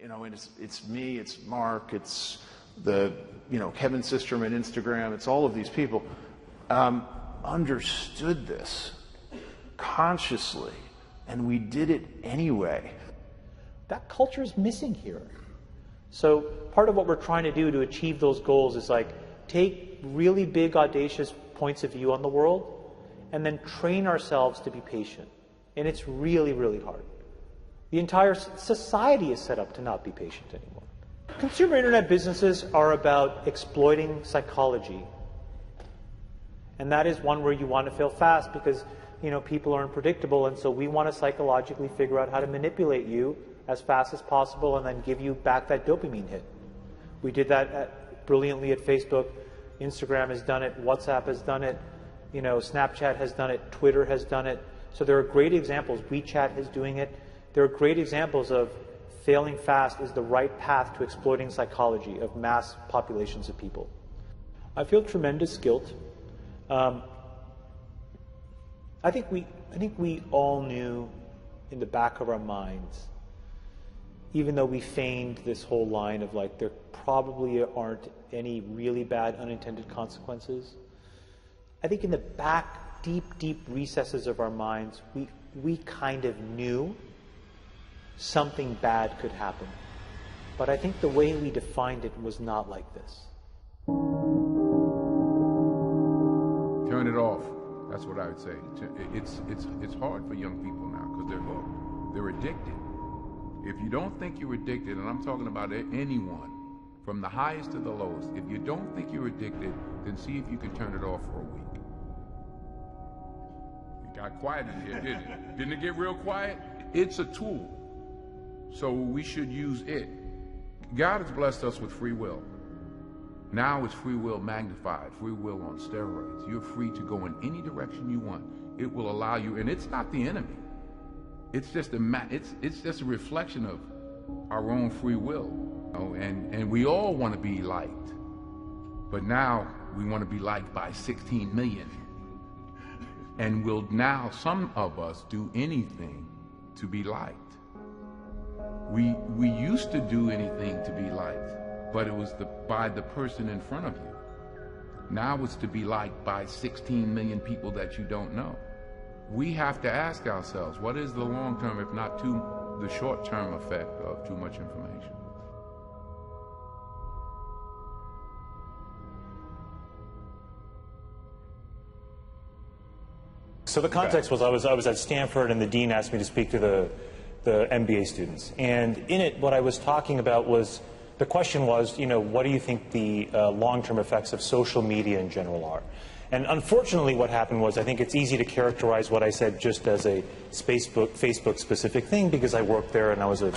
and it's me, it's Mark, it's the, Kevin Systrom at Instagram, it's all of these people, understood this consciously, and we did it anyway. That culture is missing here. So part of what we're trying to do to achieve those goals is take really big, audacious points of view on the world and then train ourselves to be patient. And it's really, really hard. The entire society is set up to not be patient anymore. Consumer internet businesses are about exploiting psychology. And that is one where you want to fail fast because, people are unpredictable, and so we want to psychologically figure out how to manipulate you as fast as possible and then give you back that dopamine hit. We did that brilliantly at Facebook. Instagram has done it. WhatsApp has done it. Snapchat has done it. Twitter has done it. So there are great examples. WeChat is doing it. There are great examples of failing fast is the right path to exploiting psychology of mass populations of people. I feel tremendous guilt. I think we all knew in the back of our minds, even though we feigned this whole line of there probably aren't any really bad unintended consequences. I think in the back, deep recesses of our minds, we kind of knew something bad could happen. But I think the way we defined it was not like this. Turn it off. That's what I would say. It's hard for young people now because they're hooked. They're addicted. If you don't think you're addicted, and I'm talking about anyone, from the highest to the lowest, if you don't think you're addicted, then see if you can turn it off for a week. It got quiet in here, didn't it? Didn't it get real quiet? It's a tool, so we should use it. God has blessed us with free will. Now it's free will magnified, free will on steroids. You're free to go in any direction you want. It will allow you, and it's not the enemy. It's just a reflection of our own free will. And we all want to be liked. But now we want to be liked by 16 million. And will now some of us do anything to be liked. We used to do anything to be liked, but it was by the person in front of you. Now it's to be liked by 16 million people that you don't know. We have to ask ourselves, what is the long-term, if not the short-term effect of too much information? So the context was I was at Stanford, and the dean asked me to speak to the MBA students. And in it, what I was talking about was, the question was, what do you think the long-term effects of social media in general are? And unfortunately, what happened was, I think it's easy to characterize what I said just as a Facebook-specific thing, because I worked there and I was a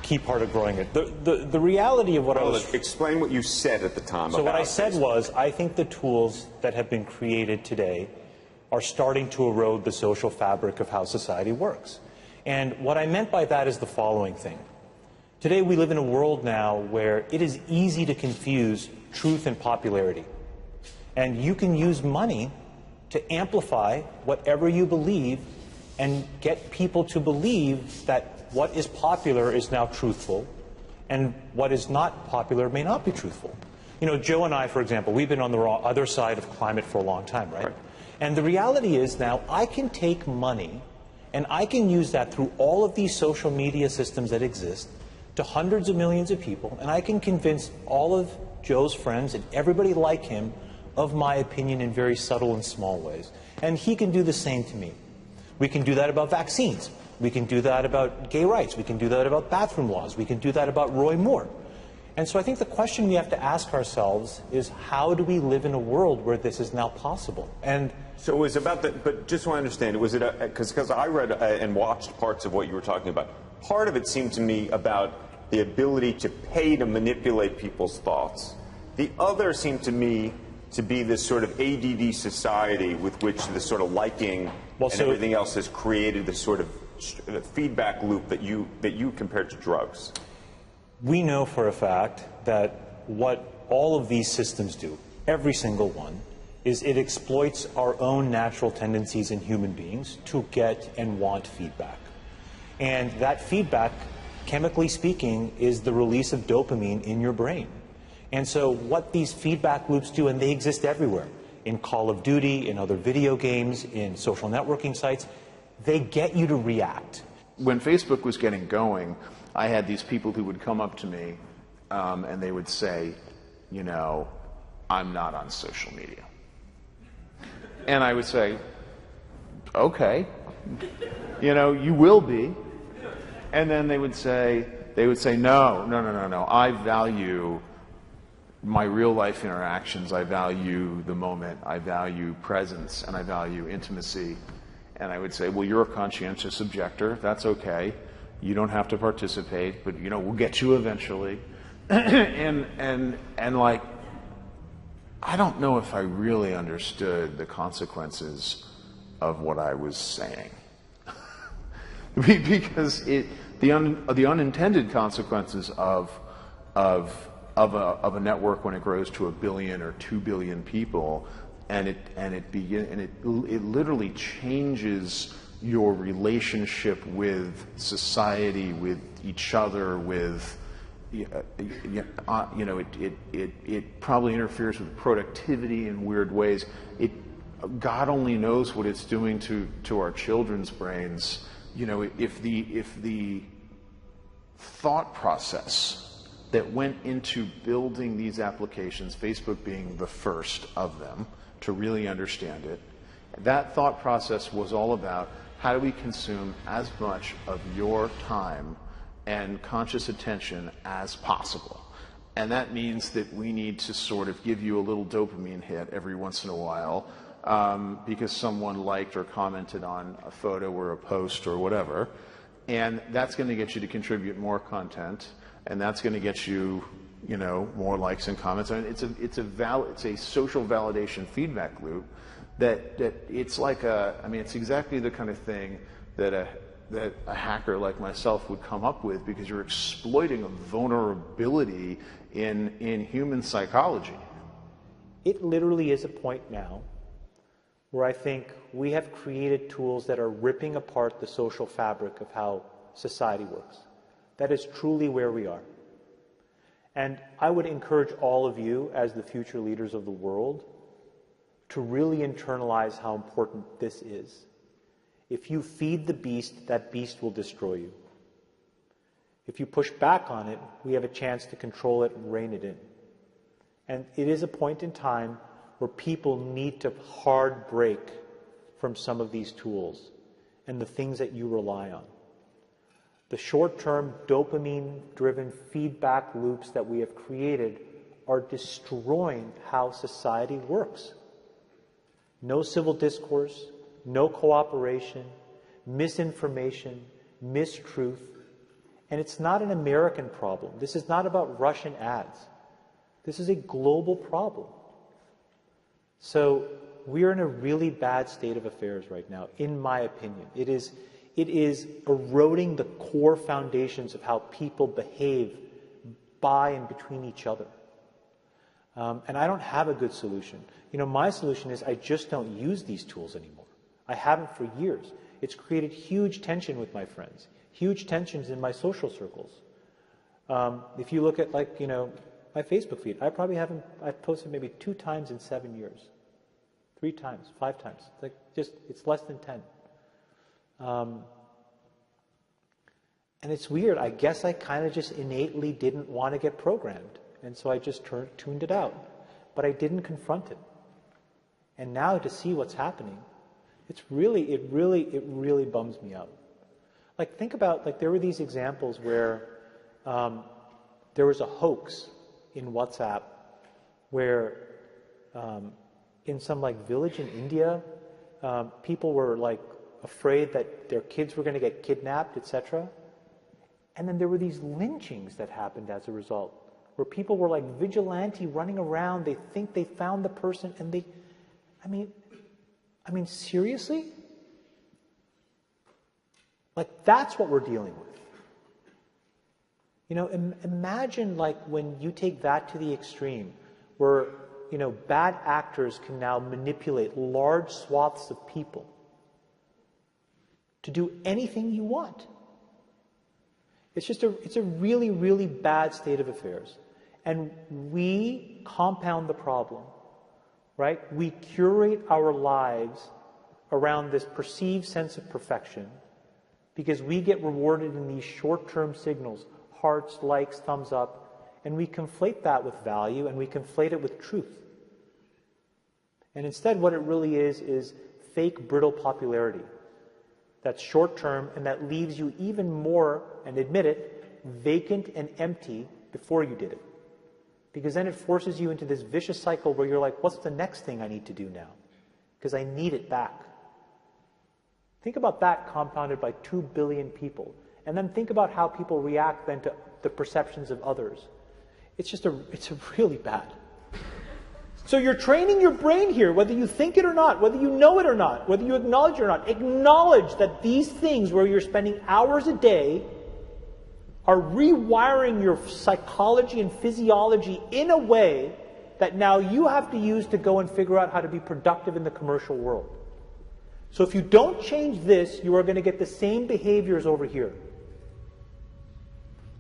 key part of growing it. The reality of what I was... Explain what you said at the time. So what I said was, I think the tools that have been created today are starting to erode the social fabric of how society works. And what I meant by that is the following thing. Today we live in a world now where it is easy to confuse truth and popularity. And you can use money to amplify whatever you believe and get people to believe that what is popular is now truthful and what is not popular may not be truthful. Joe and I, for example, we've been on the other side of climate for a long time, right? And the reality is now I can take money and I can use that through all of these social media systems that exist to hundreds of millions of people, and I can convince all of Joe's friends and everybody like him of my opinion in very subtle and small ways. And he can do the same to me. We can do that about vaccines. We can do that about gay rights. We can do that about bathroom laws. We can do that about Roy Moore. And so I think the question we have to ask ourselves is, how do we live in a world where this is now possible? And so it was about that, but just so I understand, was it because I read and watched parts of what you were talking about. Part of it seemed to me about the ability to pay to manipulate people's thoughts. The other seemed to me to be this sort of ADD society with which the sort of liking and everything else has created this sort of feedback loop that you compared to drugs. We know for a fact that what all of these systems do, every single one, is it exploits our own natural tendencies in human beings to get and want feedback. And that feedback chemically speaking, is the release of dopamine in your brain. And so what these feedback loops do, and they exist everywhere, in Call of Duty, in other video games, in social networking sites, they get you to react. When Facebook was getting going, I had these people who would come up to me and they would say, you know, I'm not on social media. And I would say, okay, you know, you will be. And then they would say, no, I value my real life interactions. I value the moment. I value presence, and I value intimacy. And I would say, well, you're a conscientious objector. That's okay. You don't have to participate, but, you know, we'll get you eventually. and like, I don't know if I really understood the consequences of what I was saying. Because the unintended consequences of a network when it grows to 1 billion or 2 billion people, and it literally changes your relationship with society, with each other, with you know, it probably interferes with productivity in weird ways. God only knows what it's doing to our children's brains. You know, if the thought process that went into building these applications, Facebook being the first of them to really understand it, that thought process was all about how do we consume as much of your time and conscious attention as possible. And that means that we need to sort of give you a little dopamine hit every once in a while because someone liked or commented on a photo or a post or whatever. And that's going to get you to contribute more content, and that's going to get you, you know, more likes and comments. I mean, it's a social validation feedback loop that it's like it's exactly the kind of thing that a hacker like myself would come up with, because you're exploiting a vulnerability in human psychology. It literally is a point now where I think we have created tools that are ripping apart the social fabric of how society works. That is truly where we are. And I would encourage all of you, as the future leaders of the world, to really internalize how important this is. If you feed the beast, that beast will destroy you. If you push back on it, we have a chance to control it and rein it in. And it is a point in time where people need to hard break from some of these tools and the things that you rely on. The short-term dopamine-driven feedback loops that we have created are destroying how society works. No civil discourse, no cooperation, misinformation, mistruth. And it's not an American problem. This is not about Russian ads. This is a global problem. So we are in a really bad state of affairs right now, in my opinion. It is eroding the core foundations of how people behave by and between each other. And I don't have a good solution. You know, my solution is I just don't use these tools anymore. I haven't for years. It's created huge tension with my friends, huge tensions in my social circles. If you look at, like, you know, my Facebook feed, I've posted maybe 2 times in 7 years. 3 times, 5 times. It's less than 10. And it's weird. I guess I kind of just innately didn't want to get programmed. And so I just tuned it out. But I didn't confront it. And now to see what's happening, it really bums me out. Like, think about, like, there were these examples where there was a hoax in WhatsApp where in some, like, village in India, people were, like, afraid that their kids were going to get kidnapped, etc. And then there were these lynchings that happened as a result, where people were like vigilante running around. They think they found the person, and I mean, seriously? Like, that's what we're dealing with. You know, imagine, like, when you take that to the extreme, where, you know, bad actors can now manipulate large swaths of people to do anything you want. It's a really, really bad state of affairs. And we compound the problem, right? We curate our lives around this perceived sense of perfection because we get rewarded in these short-term signals, hearts, likes, thumbs up, and we conflate that with value and we conflate it with truth. And instead what it really is fake, brittle popularity that's short-term and that leaves you even more, and admit it, vacant and empty before you did it. Because then it forces you into this vicious cycle where you're like, what's the next thing I need to do now? Because I need it back. Think about that compounded by 2 billion people. And then think about how people react then to the perceptions of others. It's really bad. So you're training your brain here, whether you think it or not, whether you know it or not, whether you acknowledge it or not. Acknowledge that these things where you're spending hours a day are rewiring your psychology and physiology in a way that now you have to use to go and figure out how to be productive in the commercial world. So if you don't change this, you are going to get the same behaviors over here.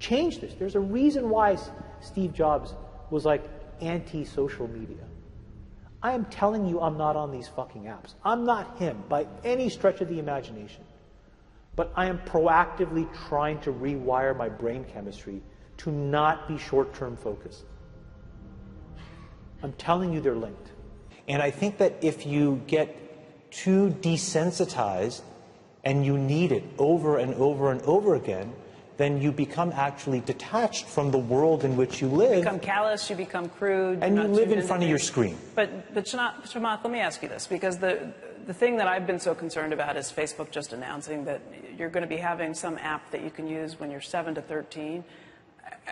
Change this. There's a reason why Steve Jobs was like anti-social media. I am telling you I'm not on these fucking apps. I'm not him by any stretch of the imagination. But I am proactively trying to rewire my brain chemistry to not be short-term focused. I'm telling you they're linked. And I think that if you get too desensitized and you need it over and over and over again, then you become actually detached from the world in which you live. You become callous, you become crude. And you live in front of your screen. But Chamath, let me ask you this, because the thing that I've been so concerned about is Facebook just announcing that you're going to be having some app that you can use when you're 7 to 13.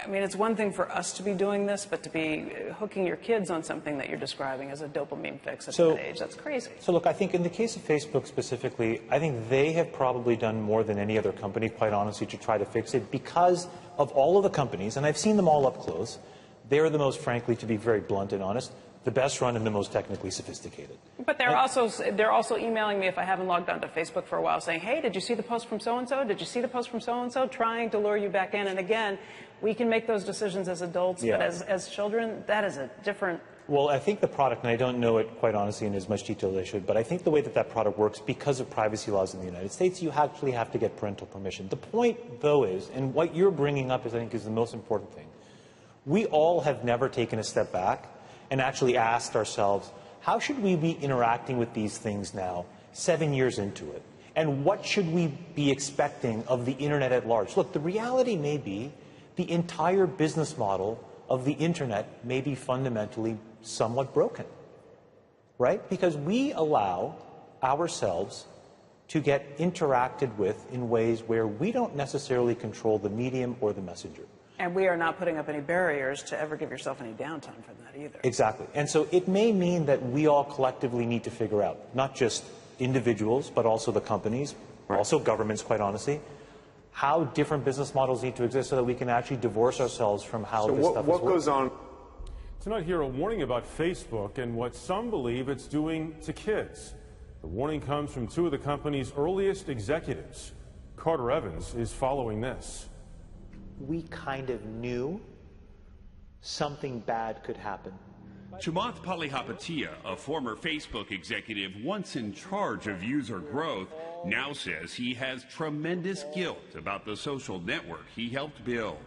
I mean, it's one thing for us to be doing this, but to be hooking your kids on something that you're describing as a dopamine fix at that age, that's crazy. So look, I think in the case of Facebook specifically, I think they have probably done more than any other company, quite honestly, to try to fix it because of all of the companies, and I've seen them all up close. They're the most, frankly, to be very blunt and honest, the best run and the most technically sophisticated. But they're also emailing me if I haven't logged onto Facebook for a while saying, hey, did you see the post from so-and-so? Did you see the post from so-and-so? Trying to lure you back in. And again, we can make those decisions as adults, but as children, that is a different... Well, I think the product, and I don't know it quite honestly in as much detail as I should, but I think the way that product works, because of privacy laws in the United States, you actually have to get parental permission. The point, though, is, and what you're bringing up is, I think, is the most important thing. We all have never taken a step back and actually asked ourselves, how should we be interacting with these things now, 7 years into it? And what should we be expecting of the internet at large? Look, the reality may be the entire business model of the internet may be fundamentally somewhat broken, right? Because we allow ourselves to get interacted with in ways where we don't necessarily control the medium or the messenger. And we are not putting up any barriers to ever give yourself any downtime from that either. Exactly. And so it may mean that we all collectively need to figure out, not just individuals, but also the companies, also governments, quite honestly, how different business models need to exist so that we can actually divorce ourselves from how this stuff is working. So what goes on? Tonight here, a warning about Facebook and what some believe it's doing to kids. The warning comes from two of the company's earliest executives. Carter Evans is following this. We kind of knew something bad could happen. Chamath Palihapitiya, a former Facebook executive once in charge of user growth, now says he has tremendous guilt about the social network he helped build.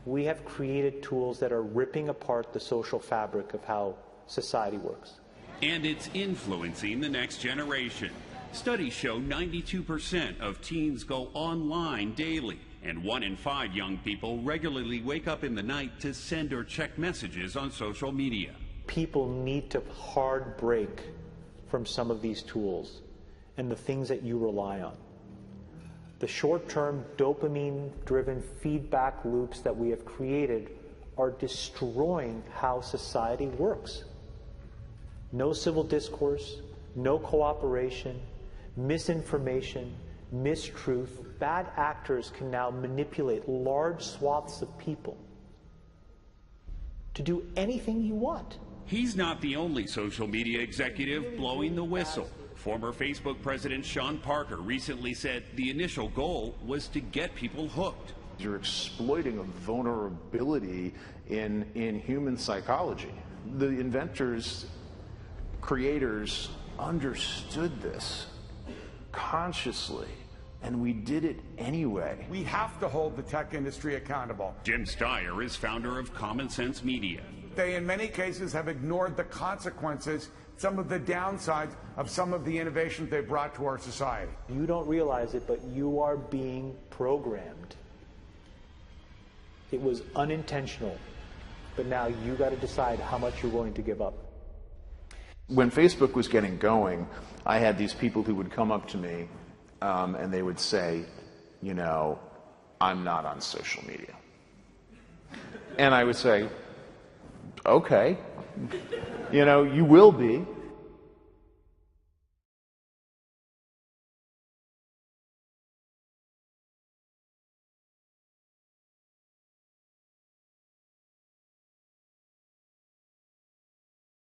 We have created tools that are ripping apart the social fabric of how society works. And it's influencing the next generation. Studies show 92% of teens go online daily, and 1 in 5 young people regularly wake up in the night to send or check messages on social media. People need to hard break from some of these tools and the things that you rely on. The short-term dopamine-driven feedback loops that we have created are destroying how society works. No civil discourse, no cooperation, misinformation, mistruth. Bad actors can now manipulate large swaths of people to do anything you want. He's not the only social media executive blowing the whistle. Former Facebook president Sean Parker recently said the initial goal was to get people hooked. You're exploiting a vulnerability in human psychology. The inventors, creators understood this consciously, and we did it anyway. We have to hold the tech industry accountable. Jim Steyer is founder of Common Sense Media. They, in many cases, have ignored the consequences, some of the downsides of some of the innovations they brought to our society. You don't realize it, but you are being programmed. It was unintentional, but now you got to decide how much you're willing to give up. When Facebook was getting going, I had these people who would come up to me and they would say, you know, I'm not on social media. And I would say, okay, you know, you will be.